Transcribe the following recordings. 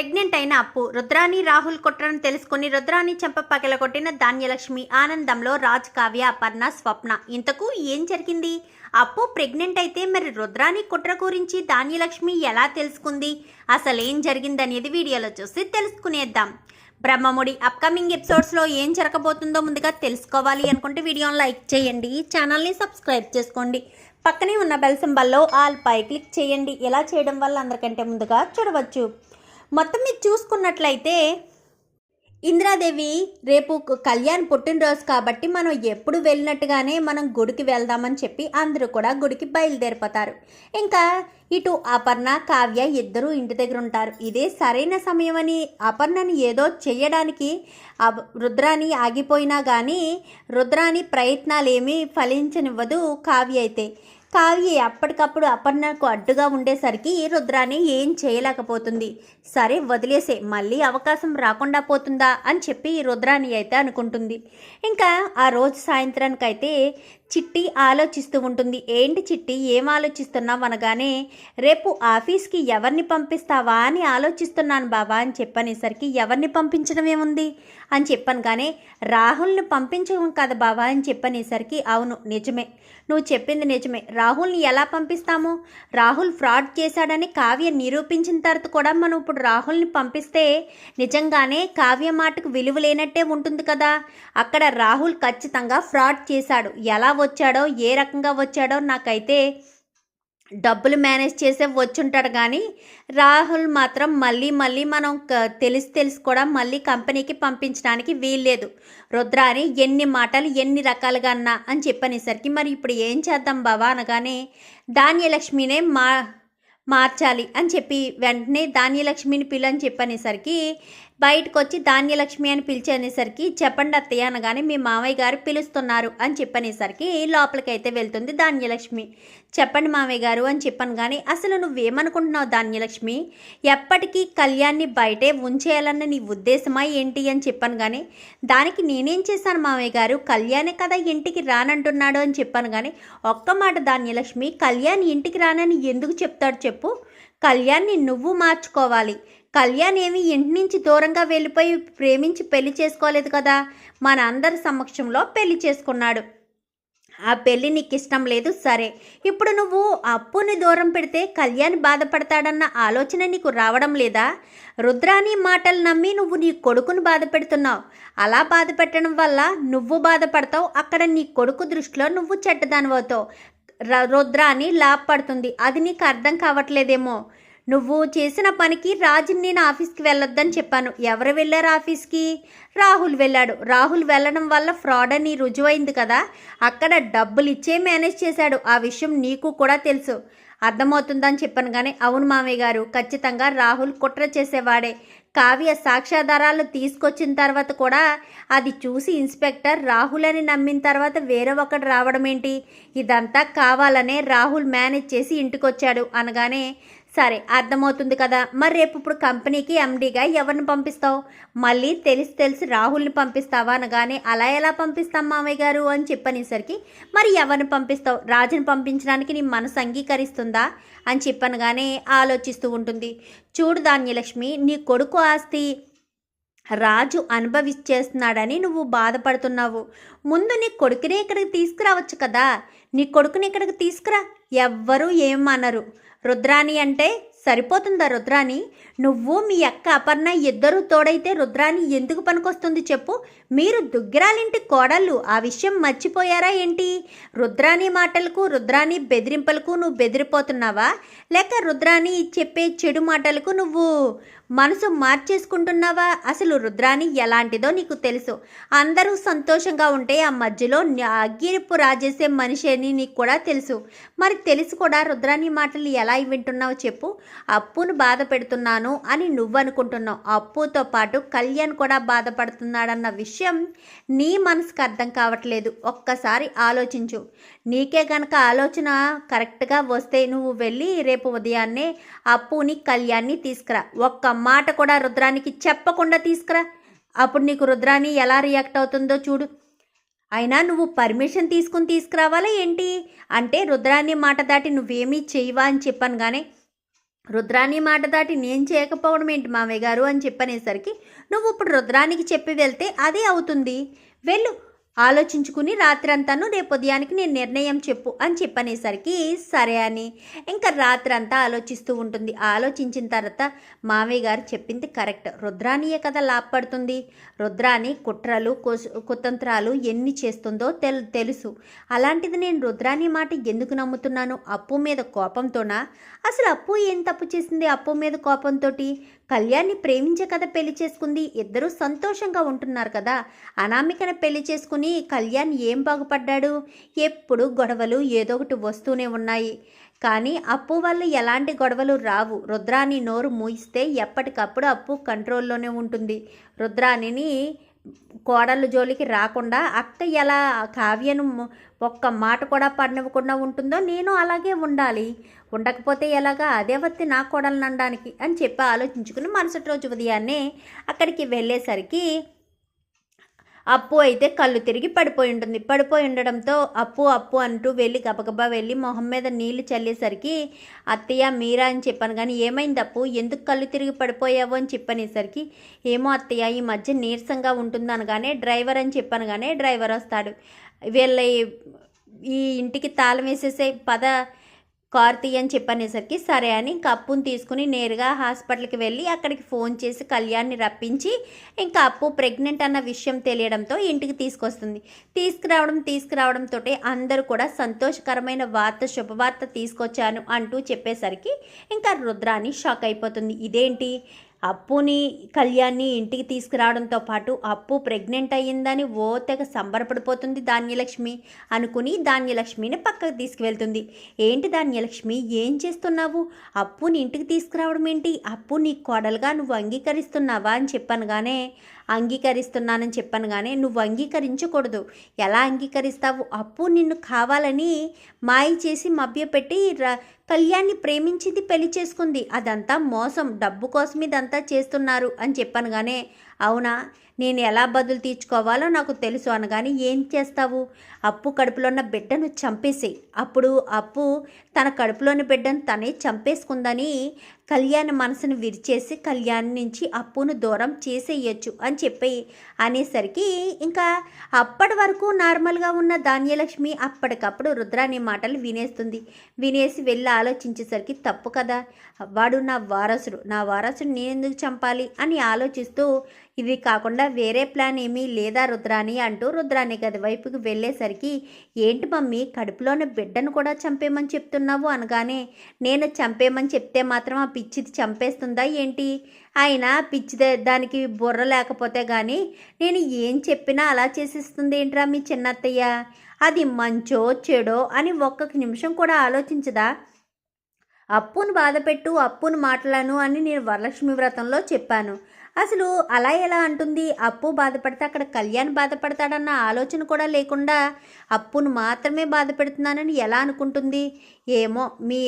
Pregnant అయిన అప్పు రుద్రాని రాహుల్ కుట్రను తెలుసుకుని రుద్రాని చెంప పగలగొట్టిన ధాన్యలక్ష్మి ఆనందంలో రాజ్, కావ్య, అపర్ణ, స్వప్న. ఇంతకు ఏం జరిగింది? అప్పు ప్రెగ్నెంట్ అయితే మరి రుద్రాని కుట్ర గురించి ధాన్యలక్ష్మి ఎలా తెలుసుకుంది? అసలేం జరిగిందనేది వీడియోలో చూసి తెలుసుకునేద్దాం. బ్రహ్మముడి అప్కమింగ్ ఎపిసోడ్స్లో ఏం జరగబోతుందో ముందుగా తెలుసుకోవాలి అనుకుంటే వీడియోని లైక్ చేయండి, ఛానల్ని సబ్స్క్రైబ్ చేసుకోండి, పక్కనే ఉన్న బెల్ సింబల్లో ఆల్ పై క్లిక్ చేయండి. ఇలా చేయడం వల్ల అందరికంటే ముందుగా చూడవచ్చు. మొత్తం మీరు చూసుకున్నట్లయితే ఇంద్రాదేవి రేపు కళ్యాణ్ పుట్టినరోజు కాబట్టి మనం ఎప్పుడు వెళ్ళినట్టుగానే మనం గుడికి వెళ్దామని చెప్పి అందరూ కూడా గుడికి బయలుదేరిపోతారు. ఇంకా ఇటు అపర్ణ, కావ్య ఇద్దరూ ఇంటి దగ్గర ఉంటారు. ఇదే సరైన సమయం అని అపర్ణని ఏదో చెయ్యడానికి రుద్రాని ఆగిపోయినా కానీ రుద్రాని ప్రయత్నాలు ఏమీ ఫలించనివ్వదు కావ్య అయితే. కావ్య అప్పటికప్పుడు అపర్ణకు అడ్డుగా ఉండేసరికి రుద్రాని ఏం చేయలేకపోతుంది. సరే వదిలేసే, మళ్ళీ అవకాశం రాకుండా పోతుందా అని చెప్పి రుద్రాని అయితే అనుకుంటుంది. ఇంకా ఆ రోజు సాయంత్రానికైతే చిట్టి ఆలోచిస్తూ ఉంటుంది. ఏంటి చిట్టి, ఏం ఆలోచిస్తున్నావు అనగానే, రేపు ఆఫీస్కి ఎవరిని పంపిస్తావా అని ఆలోచిస్తున్నాను బాబా అని చెప్పనేసరికి, ఎవరిని పంపించడం ఏముంది అని చెప్పాను కానీ, రాహుల్ని పంపించడం కదా బాబా అని చెప్పనేసరికి, అవును నిజమే, నువ్వు చెప్పింది నిజమే, రాహుల్ని ఎలా పంపిస్తాము? రాహుల్ ఫ్రాడ్ చేశాడని కావ్య నిరూపించిన తర్వాత కూడా మనం ఇప్పుడు రాహుల్ని పంపిస్తే నిజంగానే కావ్య మాటకు విలువ లేనట్టే ఉంటుంది కదా. అక్కడ రాహుల్ ఖచ్చితంగా ఫ్రాడ్ చేశాడు. ఎలా వచ్చాడో, ఏ రకంగా వచ్చాడో నాకైతే డబ్బులు మేనేజ్ చేసే వచ్చుంటాడు కానీ రాహుల్ మాత్రం మళ్ళీ మనం తెలిసి కూడా మళ్ళీ కంపెనీకి పంపించడానికి వీల్లేదు. రుద్రాని ఎన్ని మాటలు ఎన్ని రకాలుగా అన్నా అని చెప్పనేసరికి, మరి ఇప్పుడు ఏం చేద్దాం బావా అనగానే, ధాన్యలక్ష్మినే మార్చాలి అని చెప్పి వెంటనే ధాన్యలక్ష్మిని పిలని చెప్పనేసరికి, బయటకు వచ్చి ధాన్యలక్ష్మి అని పిలిచేసరికి, చెప్పండి అత్తయ్య అనగానే, మీ మామయ్య గారు పిలుస్తున్నారు అని చెప్పనేసరికి లోపలికైతే వెళ్తుంది ధాన్యలక్ష్మి. చెప్పండి మామయ్య గారు అని చెప్పాను కానీ, అసలు నువ్వేమనుకుంటున్నావు ధాన్యలక్ష్మి? ఎప్పటికీ కళ్యాణ్ని బయటే ఉంచేయాలన్న నీ ఉద్దేశమా ఏంటి అని చెప్పాను కానీ, దానికి నేనేం చేశాను మామయ్య గారు, కళ్యాణే కదా ఇంటికి రానంటున్నాడు అని చెప్పాను కానీ, ఒక్క మాట ధాన్యలక్ష్మి, కళ్యాణ్ ఇంటికి రానని ఎందుకు చెప్తాడు చెప్పు? కళ్యాణ్ని నువ్వు మార్చుకోవాలి. కళ్యాణ్ ఏమి ఇంటి నుంచి దూరంగా వెళ్ళిపోయి ప్రేమించి పెళ్లి చేసుకోలేదు కదా, మన అందరి సమక్షంలో పెళ్లి చేసుకున్నాడు. ఆ పెళ్ళి నీకు ఇష్టం లేదు, సరే. ఇప్పుడు నువ్వు అప్పుని దూరం పెడితే కళ్యాణ్ బాధపడతాడన్న ఆలోచన నీకు రావడం లేదా? రుద్రాని మాటలు నమ్మి నువ్వు నీ కొడుకును బాధ పెడుతున్నావు. అలా బాధ పెట్టడం వల్ల నువ్వు బాధపడతావు, అక్కడ నీ కొడుకు దృష్టిలో నువ్వు చెడ్డదానివవుతావు. రుద్రాని లాభపడుతుంది. అది నీకు అర్థం కావట్లేదేమో. నువ్వు చేసిన పనికి రాజుని నేను ఆఫీస్కి వెళ్ళొద్దని చెప్పాను. ఎవరు వెళ్ళారు ఆఫీస్కి? రాహుల్ వెళ్ళాడు. రాహుల్ వెళ్ళడం వల్ల ఫ్రాడ్ అని రుజువైంది కదా, అక్కడ డబ్బులు ఇచ్చే మేనేజ్ చేశాడు. ఆ విషయం నీకు కూడా తెలుసు, అర్థమవుతుందని చెప్పాను కానీ, అవును మామయ్య గారు, ఖచ్చితంగా రాహుల్ కుట్ర చేసేవాడే. కావ్య సాక్ష్యాధారాలు తీసుకొచ్చిన తర్వాత కూడా అది చూసి ఇన్స్పెక్టర్ రాహుల్ అని నమ్మిన తర్వాత వేరే ఒకటి రావడం ఏంటి? ఇదంతా కావాలనే రాహుల్ మేనేజ్ చేసి ఇంటికి వచ్చాడు అనగానే, సరే అర్థమవుతుంది కదా, మరి రేపు ఇప్పుడు కంపెనీకి ఎండీగా ఎవరిని పంపిస్తావు? మళ్ళీ తెలిసి రాహుల్ని పంపిస్తావా అనగానే, అలా ఎలా పంపిస్తాం మామయ్య గారు అని చెప్పనేసరికి, మరి ఎవరిని పంపిస్తావు? రాజుని పంపించడానికి నీ మనసు అంగీకరిస్తుందా అని చెప్పనగానే ఆలోచిస్తూ ఉంటుంది. చూడు ధాన్యలక్ష్మి, నీ కొడుకు ఆస్తి రాజు అనుభవించేస్తున్నాడని నువ్వు బాధపడుతున్నావు. ముందు నీ కొడుకునే ఇక్కడికి తీసుకురావచ్చు కదా. నీ కొడుకుని ఇక్కడికి తీసుకురా, ఎవ్వరూ ఏమనరు. రుద్రాని అంటే సరిపోతుందా? రుద్రాని, నువ్వు మీ అక్క అపర్ణ ఇద్దరూ తోడైతే రుద్రాని ఎందుకు పనికొస్తుంది చెప్పు? మీరు దుగ్గిరాలింటి కోడళ్ళు, ఆ విషయం మర్చిపోయారా ఏంటి? రుద్రాని మాటలకు, రుద్రాని బెదిరింపులకు నువ్వు బెదిరిపోతున్నావా, లేక రుద్రాని చెప్పే చెడు మాటలకు నువ్వు మనసు మార్చేసుకుంటున్నావా? అసలు రుద్రాని ఎలాంటిదో నీకు తెలుసు. అందరూ సంతోషంగా ఉంటే ఆ మధ్యలో అగ్గిరిప్పు రాజేసే మనిషి అని నీకు కూడా తెలుసు. మరి తెలిసి కూడా రుద్రాని మాటలు ఎలా వింటున్నావు చెప్పు? అప్పును బాధ పెడుతున్నాను అని నువ్వు అనుకుంటున్నావు. అప్పుతో పాటు కళ్యాణ్ కూడా బాధపడుతున్నాడన్న విషయం నీ మనసుకు అర్థం కావట్లేదు. ఒక్కసారి ఆలోచించు. నీకే గనక ఆలోచన కరెక్ట్గా వస్తే నువ్వు వెళ్ళి రేపు ఉదయాన్నే అప్పుని, కళ్యాణ్ని తీసుకురా. ఒక్క మాట కూడా రుద్రానికి చెప్పకుండా తీసుకురా. అప్పుడు నీకు రుద్రాని ఎలా రియాక్ట్ అవుతుందో చూడు. అయినా నువ్వు పర్మిషన్ తీసుకుని తీసుకురావాలా ఏంటి? అంటే రుద్రాని మాట దాటి నువ్వేమీ చేయవా అని చెప్పాను కానీ, రుద్రాని మాట దాటి నేను చేయకపోవడం ఏంటి మామయ్య గారు అని చెప్పనేసరికి, నువ్వు ఇప్పుడు రుద్రానికి చెప్పి వెళ్తే అదే అవుతుంది, వెళ్ళు, ఆలోచించుకుని రాత్రంతాను రేపు ఉదయానికి నేను నిర్ణయం చెప్పు అని చెప్పనేసరికి సరే అని ఇంకా రాత్రంతా ఆలోచిస్తూ ఉంటుంది. ఆలోచించిన తర్వాత మామయ్య గారు చెప్పింది కరెక్ట్, రుద్రానియే కదా లాభపడుతుంది. రుద్రాని కుట్రలు కుతంత్రాలు ఎన్ని చేస్తుందో తెలుసు. అలాంటిది నేను రుద్రాని మాట ఎందుకు నమ్ముతున్నాను? అప్పు మీద కోపంతోనా? అసలు అప్పు ఏం తప్పు చేసింది అప్పు మీద కోపంతో? కళ్యాణ్ని ప్రేమించే కదా పెళ్లి చేసుకుంది, ఇద్దరూ సంతోషంగా ఉంటున్నారు కదా. అనామికను పెళ్లి చేసుకుని కళ్యాణ్ ఏం బాగుపడ్డాడు? ఎప్పుడు గొడవలు ఏదో ఒకటి వస్తూనే ఉన్నాయి. కానీ అప్పు వల్ల ఎలాంటి గొడవలు రావు. రుద్రాని నోరు మూయిస్తే ఎప్పటికప్పుడు అప్పు కంట్రోల్లోనే ఉంటుంది. రుద్రానిని కోడళ్ళ జోలికి రాకుండా అక్క ఎలా కావ్యను ఒక్క మాట కూడా పడినవ్వకుండా ఉంటుందో నేను అలాగే ఉండాలి. ఉండకపోతే ఎలాగా? అదే వత్తి నా కోడలను అనడానికి అని చెప్పి ఆలోచించుకుని మరుసటి రోజు ఉదయాన్నే అక్కడికి వెళ్ళేసరికి అప్పు అయితే కళ్ళు తిరిగి పడిపోయి ఉంటుంది. పడిపోయి ఉండడంతో అప్పు అప్పు అంటూ వెళ్ళి గబగబా వెళ్ళి మొహం మీద నీళ్లు చల్లేసరికి, అత్తయ్య మీరా అని చెప్పాను కానీ ఏమైంది అప్పు, ఎందుకు కళ్ళు తిరిగి పడిపోయావు అని చెప్పనేసరికి, ఏమో అత్తయ్య ఈ మధ్య నీరసంగా ఉంటుంది అనగానే డ్రైవర్ అని చెప్పాను కానీ డ్రైవర్ వస్తాడు, వీళ్ళ ఈ ఇంటికి తాళం వేసేసే పద కార్ తీయని చెప్పనేసరికి సరే అని ఇంకా అప్పుని తీసుకుని నేరుగా హాస్పిటల్కి వెళ్ళి అక్కడికి ఫోన్ చేసి కళ్యాణ్ని రప్పించి ఇంకా అప్పు ప్రెగ్నెంట్ అన్న విషయం తెలియడంతో ఇంటికి తీసుకొస్తుంది. తీసుకురావడంతో అందరూ కూడా సంతోషకరమైన వార్త, శుభవార్త తీసుకొచ్చాను అంటూ చెప్పేసరికి ఇంకా రుద్రాని షాక్ అయిపోతుంది. ఇదేంటి, అప్పుని కళ్యాణ్ని ఇంటికి తీసుకురావడంతో పాటు అప్పు ప్రెగ్నెంట్ అయ్యిందని ఓ తెగ సంబరపడిపోతుంది ధాన్యలక్ష్మి అనుకుని ధాన్యలక్ష్మిని పక్కకు తీసుకువెళ్తుంది. ఏంటి ధాన్యలక్ష్మి, ఏం చేస్తున్నావు? అప్పుని ఇంటికి తీసుకురావడం ఏంటి? అప్పు నీ కోడలుగా నువ్వు అంగీకరిస్తున్నావా అని అంగీకరిస్తున్నానని చెప్పాను కానీ నువ్వు అంగీకరించకూడదు. ఎలా అంగీకరిస్తావు? అప్పు నిన్ను కావాలని మాయ చేసి మభ్యపెట్టి కళ్యాణ్ని ప్రేమించింది, పెళ్లి చేసుకుంది, అదంతా మోసం, డబ్బు కోసం ఇదంతా చేస్తున్నారు అని చెప్పాను కానీ అవునా, నేను ఎలా బదులు తీర్చుకోవాలో నాకు తెలుసు అనగాని ఏం చేస్తావు? అప్పు కడుపులో ఉన్న బిడ్డను చంపేసేయి. అప్పుడు అప్పు తన కడుపులోని బిడ్డను తనే చంపేసుకుందని కళ్యాణ్ మనసును విరిచేసి కళ్యాణ్ నుంచి అప్పును దూరం చేసేయచ్చు అని చెప్పి అనేసరికి ఇంకా అప్పటి వరకు నార్మల్గా ఉన్న ధాన్యలక్ష్మి అప్పటికప్పుడు రుద్రాని మాటలు వినేసి వెళ్ళి ఆలోచించేసరికి తప్పు కదా, వాడు నా వారసుడు నేను ఎందుకు చంపాలి అని ఆలోచిస్తూ ఇది కాకుండా వేరే ప్లాన్ ఏమీ లేదా రుద్రాని అంటూ రుద్రాని గది వైపుకి వెళ్ళేసరికి ఏంటి మమ్మీ, కడుపులోని బిడ్డను కూడా చంపేమని చెప్తున్నావు అనగానే నేను చంపేమని చెప్తే మాత్రం ఆ పిచ్చిది చంపేస్తుందా ఏంటి? ఆయన పిచ్చిదే, దానికి బుర్ర లేకపోతే కానీ నేను ఏం చెప్పినా అలా చేసేస్తుంది ఏంట్రా మీ చిన్నత్తయ్య? అది మంచో చెడో అని ఒక్క నిమిషం కూడా ఆలోచించదా? అప్పును బాధపెట్టు, అప్పును మాట్లాడను అని నేను వరలక్ష్మి వ్రతంలో చెప్పాను. అసలు అలా ఎలా అంటుంది? అప్పు బాధపడితే అక్కడ కళ్యాణ్ బాధపడతాడన్న ఆలోచన కూడా లేకుండా అప్పును మాత్రమే బాధ పెడుతున్నానని ఎలా అనుకుంటుంది? ఏమో మీ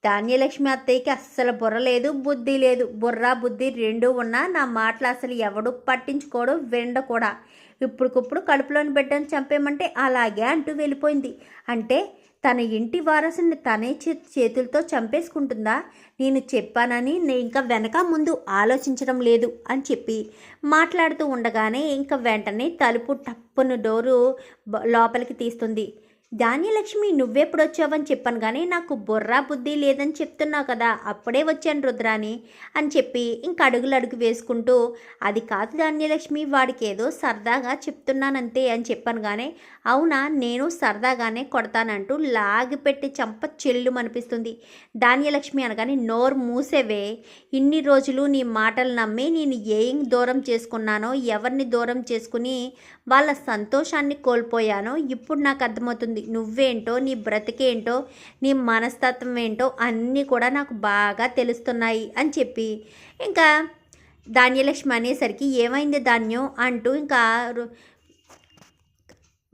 ధాన్యలక్ష్మి అత్తయ్యకి అస్సలు బుర్ర లేదు, బుద్ధి లేదు. బుర్ర బుద్ధి రెండూ ఉన్నా నా మాటలు అసలు ఎవడు పట్టించుకోడు, విండ కూడా. ఇప్పుడుకిప్పుడు కడుపులోని బిడ్డను చంపేయమంటే అలాగే అంటూ వెళ్ళిపోయింది. అంటే తన ఇంటి వారసుని తనే చేతులతో చంపేసుకుంటుందా? నేను చెప్పానని ఇంకా వెనక ముందు ఆలోచించడం లేదు అని చెప్పి మాట్లాడుతూ ఉండగానే ఇంకా వెంటనే తలుపు టప్పును డోరు లోపలికి తీస్తుంది. ధాన్యలక్ష్మి నువ్వెప్పుడు వచ్చావని చెప్పాను కానీ నాకు బుర్రా బుద్ధి లేదని చెప్తున్నావు కదా, అప్పుడే వచ్చాను రుద్రాని అని చెప్పి ఇంక అడుగు వేసుకుంటూ అది కాదు ధాన్యలక్ష్మి, వాడికి ఏదో సరదాగా చెప్తున్నానంతే అని చెప్పాను కానీ అవునా, నేను సరదాగానే కొడతానంటూ లాగిపెట్టి చంప చెల్లు అనిపిస్తుంది. ధాన్యలక్ష్మి అనగానే నోరు మూసేవే, ఇన్ని రోజులు నీ మాటలు నమ్మి నేను ఏం దూరం చేసుకున్నానో, ఎవరిని దూరం చేసుకుని వాళ్ళ సంతోషాన్ని కోల్పోయానో ఇప్పుడు నాకు అర్థమవుతుంది. నువ్వేంటో, నీ బ్రతికేంటో, నీ మనస్తత్వం ఏంటో అన్నీ కూడా నాకు బాగా తెలుస్తున్నాయి అని చెప్పి ఇంకా ధాన్యలక్ష్మి అనేసరికి ఏమైంది ధాన్యం అంటూ ఇంకా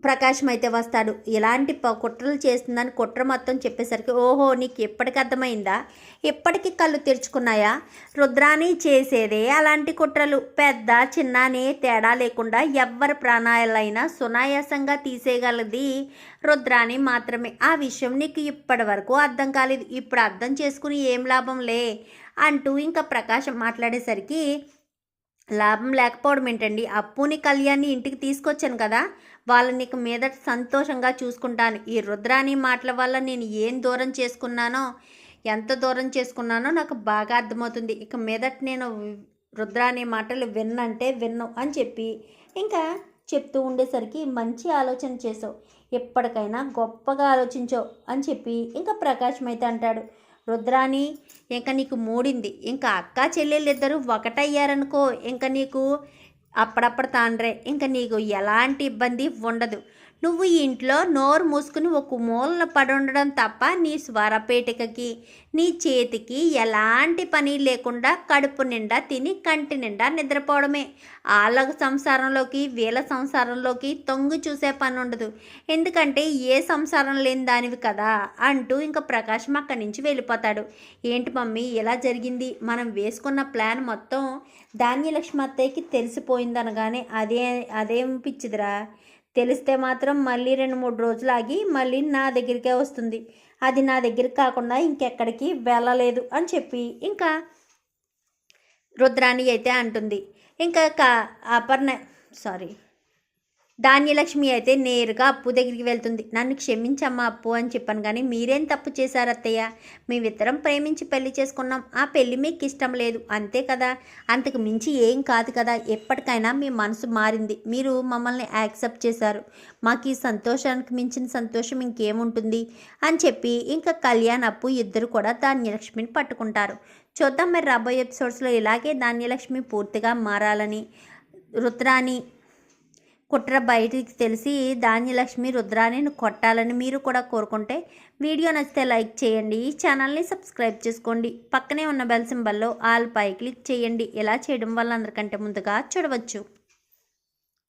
ప్రకాశం అయితే వస్తాడు. ఇలాంటి కుట్రలు చేస్తుందని కుట్ర మొత్తం చెప్పేసరికి ఓహో నీకు ఎప్పటికి అర్థమైందా, ఎప్పటికీ కళ్ళు తెరుచుకున్నాయా, రుద్రాణి చేసేదే అలాంటి కుట్రలు, పెద్ద చిన్న అనే తేడా లేకుండా ఎవ్వరి ప్రాణాలైనా సునాయాసంగా తీసేయగలది రుద్రాణి మాత్రమే. ఆ విషయం నీకు ఇప్పటి వరకు అర్థం కాలేదు, ఇప్పుడు అర్థం చేసుకుని ఏం లాభంలే అంటూ ఇంకా ప్రకాశం మాట్లాడేసరికి లాభం లేకపోవడం ఏంటండి, అప్పుని కళ్యాణ్ని ఇంటికి తీసుకొచ్చాను కదా, వాళ్ళని ఇక మీదట సంతోషంగా చూసుకుంటాను. ఈ రుద్రాణి మాటల వల్ల నేను ఏం దూరం చేసుకున్నానో, ఎంత దూరం చేసుకున్నానో నాకు బాగా అర్థమవుతుంది. ఇక మీదట నేను రుద్రాణి మాటలు విన్నంటే విన్ను అని చెప్పి ఇంకా చెప్తూ ఉండేసరికి మంచి ఆలోచన చేసావు, ఎప్పటికైనా గొప్పగా ఆలోచించో అని చెప్పి ఇంకా ప్రకాశం అయితే అంటాడు. రుద్రాణి ఇంకా నీకు మూడింది, ఇంకా అక్క చెల్లెళ్ళు ఇద్దరు ఒకటయ్యారనుకో, ఇంకా నీకు అప్పుడప్పుడు తాండ్రే, ఇంకా నీకు ఎలాంటి ఇబ్బంది ఉండదు. నువ్వు ఈ ఇంట్లో నోరు మూసుకుని ఒక మూలన పడి ఉండడం తప్ప నీ స్వరపేటికకి నీ చేతికి ఎలాంటి పని లేకుండా కడుపు నిండా తిని కంటి నిండా నిద్రపోవడమే. వాళ్ళ సంసారంలోకి వీళ్ళ సంసారంలోకి తొంగి చూసే పని ఉండదు, ఎందుకంటే ఏ సంసారం లేని దానివి కదా అంటూ ఇంకా ప్రకాశం అక్కడి నుంచి వెళ్ళిపోతాడు. ఏంటి మమ్మీ ఇలా జరిగింది, మనం వేసుకున్న ప్లాన్ మొత్తం ధాన్యలక్ష్మి అత్తయ్యకి తెలిసిపోయిందనగానే అదేం పిచ్చిదిరా, తెలిస్తే మాత్రం మళ్ళీ 2-3 రోజులు ఆగి మళ్ళీ నా దగ్గరికే వస్తుంది, అది నా దగ్గరికి కాకుండా ఇంకెక్కడికి వెళ్ళలేదు అని చెప్పి ఇంకా రుద్రాణి అయితే అంటుంది. ఇంకా ధాన్యలక్ష్మి అయితే నేరుగా అప్పు దగ్గరికి వెళ్తుంది. నన్ను క్షమించమ్మా అప్పు అని చెప్పాను, కానీ మీరేం తప్పు చేశారు అత్తయ్య, మేమిద్దరం ప్రేమించి పెళ్లి చేసుకున్నాం, ఆ పెళ్లి మీకు ఇష్టం లేదు అంతే కదా, అంతకు మించి ఏం కాదు కదా, ఎప్పటికైనా మీ మనసు మారింది, మీరు మమ్మల్ని యాక్సెప్ట్ చేశారు, మాకు ఈ సంతోషానికి మించిన సంతోషం ఇంకేముంటుంది అని చెప్పి ఇంకా కళ్యాణ్ అప్పు ఇద్దరు కూడా ధాన్యలక్ష్మిని పట్టుకుంటారు. చూద్దాం మరి రాబోయే ఎపిసోడ్స్లో ఇలాగే ధాన్యలక్ష్మి పూర్తిగా మారాలని, రుద్రాణి కుట్ర బయటికి తెలిసి ధాన్యలక్ష్మి రుద్రాణిని కొట్టాలని మీరు కూడా కోరుకుంటే వీడియో నచ్చితే లైక్ చేయండి, ఈ ఛానల్ని సబ్స్క్రైబ్ చేసుకోండి, పక్కనే ఉన్న బెల్ సింబల్లో ఆల్ పై క్లిక్ చేయండి. ఇలా చేయడం వల్ల అందరికంటే ముందుగా చూడవచ్చు.